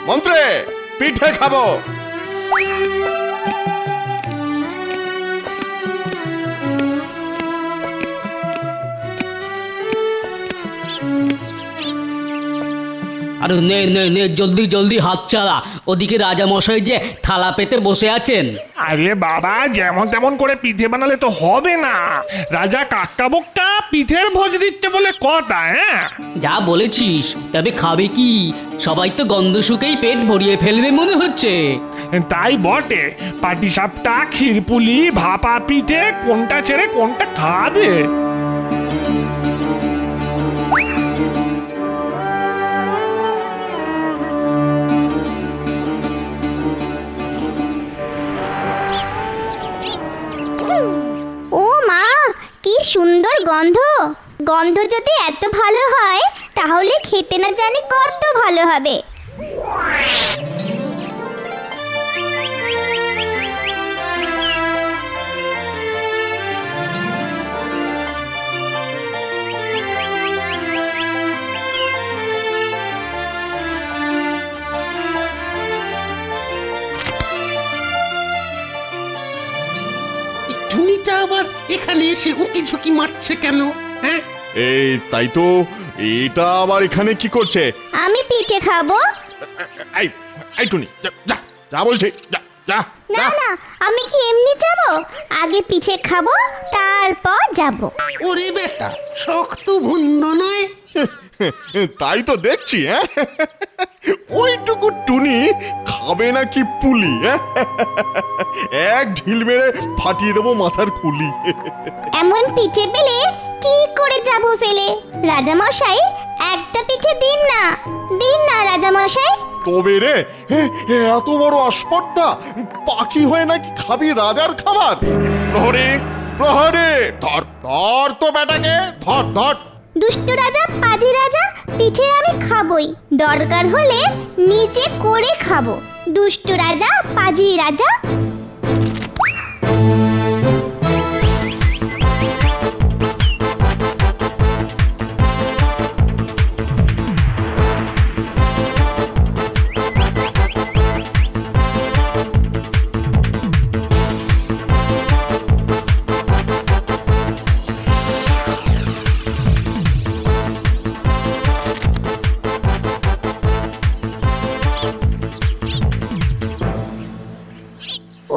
মন্ত্রে পিঠে খাবো। আরে নে নে নে, জলদি জলদি হাত চালা, ওদিকে রাজামশাই যে থালা পেতে বসে আছেন। আরে বাবা, যেমন তেমন করে পিঠে বানালে তো হবে না। রাজা কাক্কা বক্কা পিঠের ভোজ দিচ্ছে বলে কথা। হ্যাঁ, যা বলেছিস, তবে খাবে কি? সবাই তো গন্ধ শুকেই পেট ভরিয়ে ফেলবে মনে হচ্ছে। তাই বটে। পাটিসাপটা, ক্ষীরপুলি, ভাপা পিঠে, কোনটা ছেড়ে কোনটা খাবে? ও মা, কি সুন্দর গন্ধ! গন্ধ যদি এত ভালো হয় তাহলে খেতে না জানি কত ভালো হবে। টুনিটা আবার এখানে এসে উকি ঝুঁকি মারছে কেন? হ্যাঁ, এই তাই তো, এটা আবার এখানে কি করছে? আমি পিঠে খাবো। এই এই টুনি, যা যা, যা বলছি, যা যা না না, আমি কি এমনি যাব? আগে পিঠে খাবো, তারপর যাব। ওরে বেটা, শক্ত মন্দ নয়। তাই তো দেখছি। হ্যাঁ, ওইটুকু টুনি খাবে নাকি পুলি? এক ঢিল মেরে ফাটিয়ে দেবো মাথার খুলি। এমন পিঠে পেলে কি করে যাব ফেলে? রাজামশাই, একটা পিঠে দিন না, দিন না রাজামশাই। তবে রে, এত বড় আসপর্দা, পাখি হয়ে নাকি খাবি রাজার খাবার? প্রহরী, প্রহরী, ধর ধর তো বেটাকে, ধর ধর। দুষ্ট রাজা, পাজি রাজা, পিঠে আমি খাবই, দরকার হলে নিচে করে খাবো। দুষ্ট রাজা, পাজি রাজা।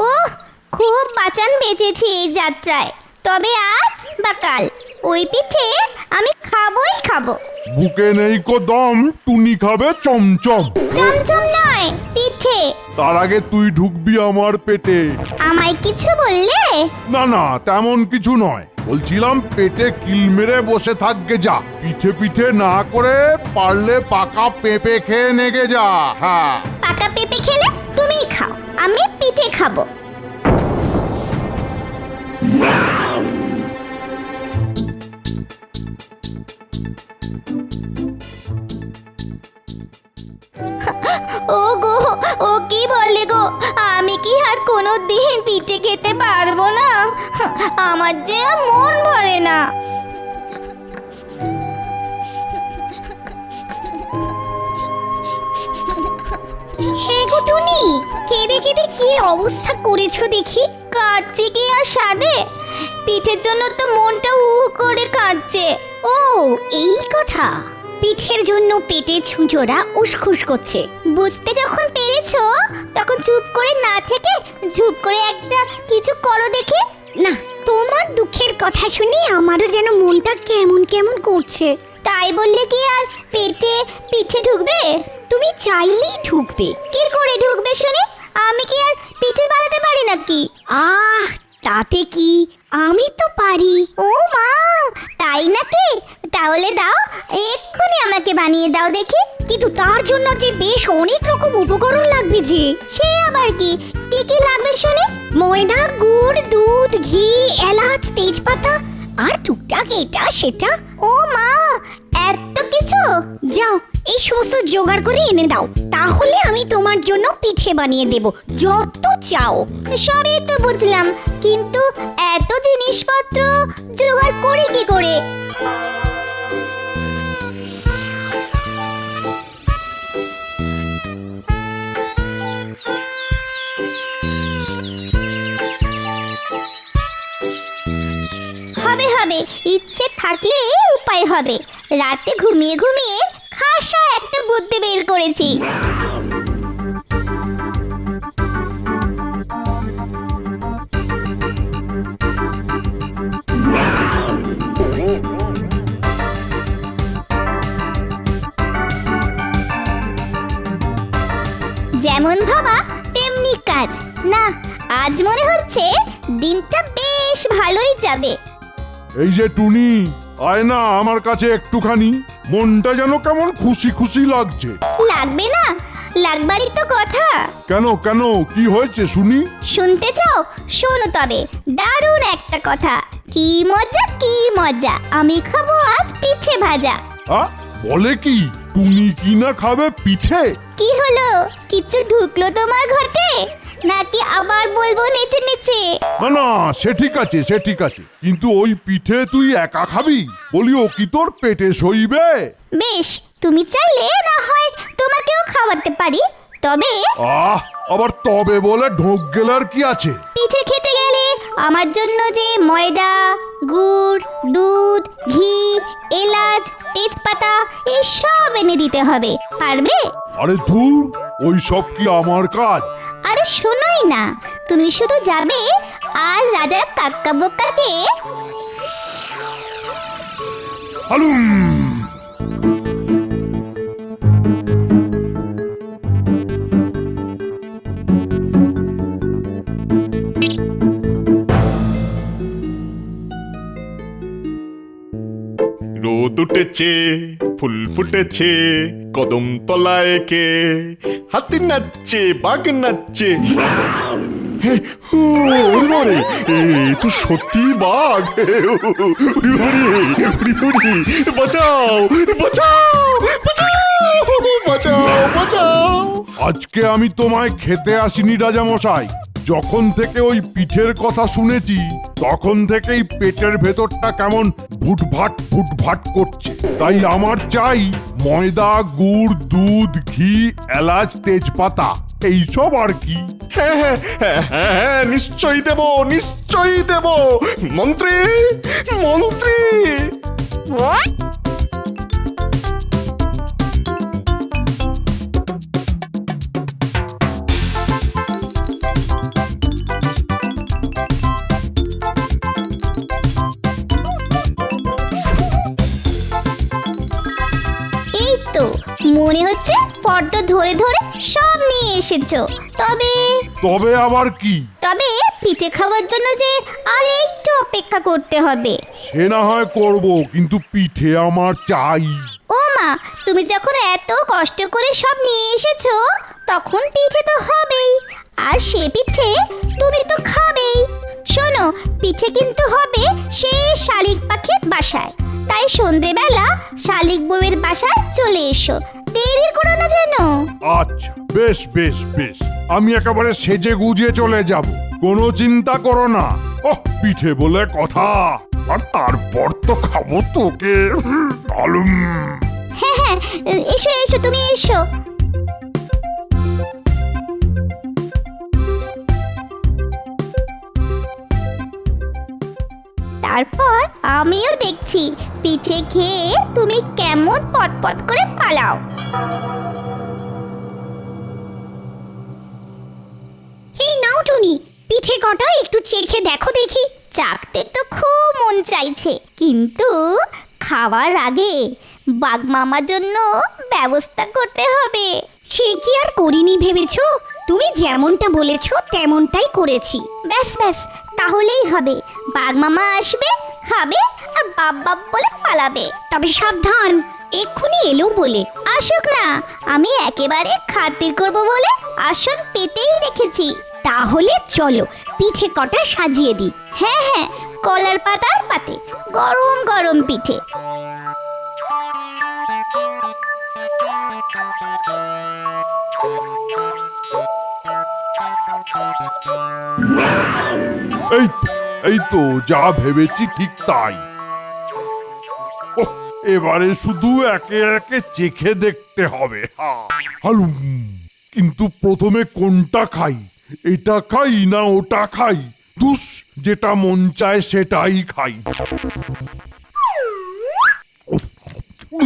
ওহ, খুব বাঁচান বেঁচেছি এই যাত্রায়। তবে আজ বা কাল ওই পিঠে আমি খাবই খাবো। বুকে নেই কো দম, টুনি খাবে চমচম। চমচম নয়, পিঠে। তার আগে তুই ঢুকবি আমার পেটে। আমায় কিছু বললে? না না, তেমন কিছু নয়। বলছিলাম পেটে কিল মেরে বসে থাকবে যা, পিঠে পিঠে না করে পারলে পাকা পেঁপে খেয়ে নেগে যা। হ্যাঁ, পাকা পেঁপে খেলে তুমিই খাও, আমি পিঠে খাবো। ও গো, ও কি বলে গো, আমি কি আর কোনো দিন পিঠে খেতে পারবো না? আমার যে আর মন ভরে না। হে গো টুনি, কেঁদে কেঁদে কি অবস্থা করেছো দেখি। কাঁদছি কি আর সাধে? পিঠের জন্য তো মনটা হু হু করে কাঁদছে। ও, এই কথা। পিঠের জন্য পেটে ছুঁচোরা উসখুস করছে। বুঝতে যখন পেরেছো, তখন চুপ করে না থেকে ঝুপ করে একটা কিছু করো দেখি। না, তোমার দুঃখের কথা শুনে আমারও যেন মনটা কেমন কেমন করছে। তাই বললে কি আর পেটে পিঠে ঢুকবে? তুমি চাইলেই ঢুকবে। কি করে ঢুকবে শুনি? আমি কি আর পিঠে বানাতে পারি নাকি? আহ, তাতে কি, আমি তো পারি। ও মা, তাই নাকি? তাহলে দাও, এক্ষুনি আমাকে বানিয়ে দাও দেখি। কিন্তু তার জন্য যে বেশ অনেক রকম উপকরণ লাগবে যে। সে আবার কি? কি কি লাগবে শুনি? ময়দা, গুড়, দুধ, ঘি, এলাচ, তেজপাতা আর টুকটাক এটা সেটা। ও মা, এত কিছু! যাও, এই সমস্ত জোগাড় করে এনে দাও, তাহলে আমি তোমার জন্য পিঠে বানিয়ে দেব যত চাও। সবই তো বুঝলাম, কিন্তু এত জিনিসপত্র জোগাড় করি কি করে? হবে, ইচ্ছে থাকলে উপায় হবে। রাতে ঘুমিয়ে ঘুমিয়ে খাসা একটা বুদ্ধি বের করেছি। যেমন ভাবা তেমনি কাজ। না, আজ মনে হচ্ছে দিনটা বেশ ভালোই যাবে। এই যে টুনি, আয় না আমার কাছে একটুখানি। মনটা যেন কেমন খুশি খুশি লাগছে। লাগবে না? লাগবারই তো কথা। কেন কেন, কি হয়েছে শুনি? শুনতে চাও? শোনো তবে, দারুণ একটা কথা। কি মজা কি মজা, আমি খাবো আজ পিঠে ভাজা। বলে কি, টুনি কি না খাবে পিঠে? কি হলো, কিছু ঢুকলো তোমার ঘটে? নাকি আবার বলবো নেচে নেচে? না না, সে ঠিক আছে, সে ঠিক আছে, কিন্তু ওই পিঠে তুই একা খাবি? বলি ও কি তোর পেটে সইবে? বেশ, তুমি চাইলে না হয় তোমাকেও খাওয়াতে পারি, তবে আবার তবে বলে ঢোক গেলার কি আছে? পিঠে খেতে গেলে আমার জন্য যে ময়দা, গুড়, দুধ, ঘি, এলাচ, তেজপাতা এসব এনে দিতে হবে, পারবে? আরে ধুর, ওই সব কি আমার কাজ? আরে শোনোই না, তুমি শুধু যাবে আর রাজা কাক্কা বোক্কাকে হালুম। রোদ উঠেছে, ফুল ফুটেছে, কদম তলায় কে, হাতি নাচছে, বাঘ নাচছে। ওরে তো সত্যি বাঘ। বাঁচাও বাঁচাও বাঁচাও বাঁচাও। আজকে আমি তোমায় খেতে আসিনি রাজা মশাই। যখন থেকে ওই পিঠের কথা শুনেছি তখন থেকেই পেটের ভেতরটা কেমন ভুটভাট করছে। তাই আমার চাই ময়দা, গুড়, দুধ, ঘি, এলাচ, তেজপাতা, এইসব আর কি। হ্যাঁ, নিশ্চয়ই দেব, নিশ্চয়ই দেব। মন্ত্রী মন্ত্রী। মনে হচ্ছে ফর্দ ধরে ধরে সব নিয়ে এসেছো। তবে আবার কি? তবে পিঠে খাওয়ার জন্য যে আর একটু অপেক্ষা করতে হবে। সে না হয় করব, কিন্তু পিঠে আমার চাই। ও মা, তুমি যখন এত কষ্ট করে সব নিয়ে এসেছো তখন পিঠে তো হবেই, আর সে পিঠে তুমি তো খাবেই। শোনো, পিঠে কিন্তু হবে সে শালিক পাখির বাসায়। তাই সন্ধেবেলা শালিক বউয়ের বাসায় চলে এসো, দেরি করো না যেন। আচ্ছা, বেশ বেশ বেশ, আমি একেবারে সেজে গুজে চলে যাব, কোনো চিন্তা করো না। ওহ, পিঠে বলে কথা, আর তারপর তো খাবো তোকে। হ্যাঁ হ্যাঁ, এসো এসো, তুমি এসো। তারপর আমিও দেখছি পিঠে খেয়ে তুমি কেমন পটপট করে পালাও। এই নাও টুনি, পিঠে কটা একটু চেখে দেখো দেখি। চাখতে তো খুব মন চাইছে, কিন্তু খাওয়ার আগে বাঘ মামার জন্য ব্যবস্থা করতে হবে। সে কি আর করিনি ভেবেছো? তুমি যেমনটা বলেছো তেমনটাই করেছি। ব্যাস ব্যাস, তাহলেই হবে। বাঘ মামা আসবে, খাবে আর বাপ বাপ বলে পালাবে। তবে সাবধান, এক্ষুনি এলো বলে। আসুক না, আমি একেবারে খাতির করব বলে আসন পেতেই রেখেছি। তাহলে চলো পিঠে কটা সাজিয়ে দিই। হ্যাঁ হ্যাঁ, কলার পাতার পাতে গরম গরম পিঠে। এই তো যা ভেবেছি ঠিক তাই। ওহ, এবারে শুধু একে একে চেখে দেখতে হবে। কিন্তু প্রথমে কোনটা খাই? এটা খাই না ওটা খাই? দুস, যেটা মন চায় সেটাই খাই।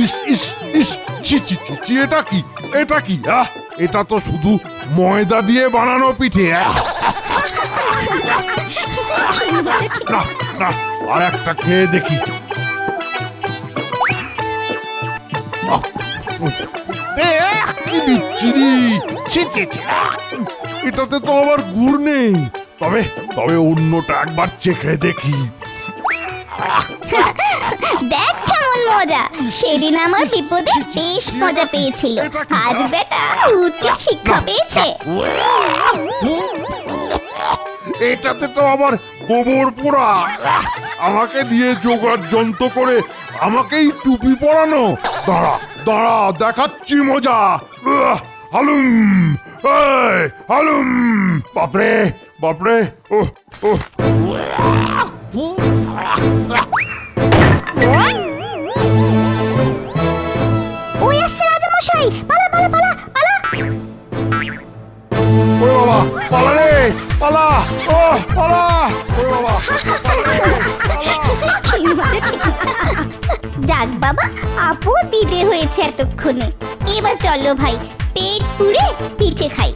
ইস ইস ইস, ছি ছি ছি ছি, এটা কি? এটা কি? এটা তো শুধু ময়দা দিয়ে বানানো পিঠে। না না, আর একটা খেয়ে দেখি। কি বিচ্ছিরি! ছি ছি ছি, এটাতে তো আবার গুড় নেই। তবে তবে অন্যটা একবার চেখে দেখি। দেখ কেমন মজা, সেদিন আমার বিপদে বেশ মজা পেয়েছিল, আজ বেটা উচ্চ শিক্ষা পেয়েছে। এটাতে তো আবার গোবর পোড়া। আমাকে দিয়ে জোগাড় যন্ত্র করে আমাকেই টুপি পরানো। দাঁড়া দাঁড়া, দেখাচ্ছি মজা। হালুম, এই, হালুম। বাপরে বাপরে, ও ও। ওই আসছে রাজামশাই, পালা পালা পালা পালা। ওরে বাবা, পালা রে, পালা, ও পালা, ওরে বাবা। যাক বাবা, আপু বিদে হয়েছে এতক্ষণে। এবার চলো ভাই, পেট পুড়ে পিঠে খাই।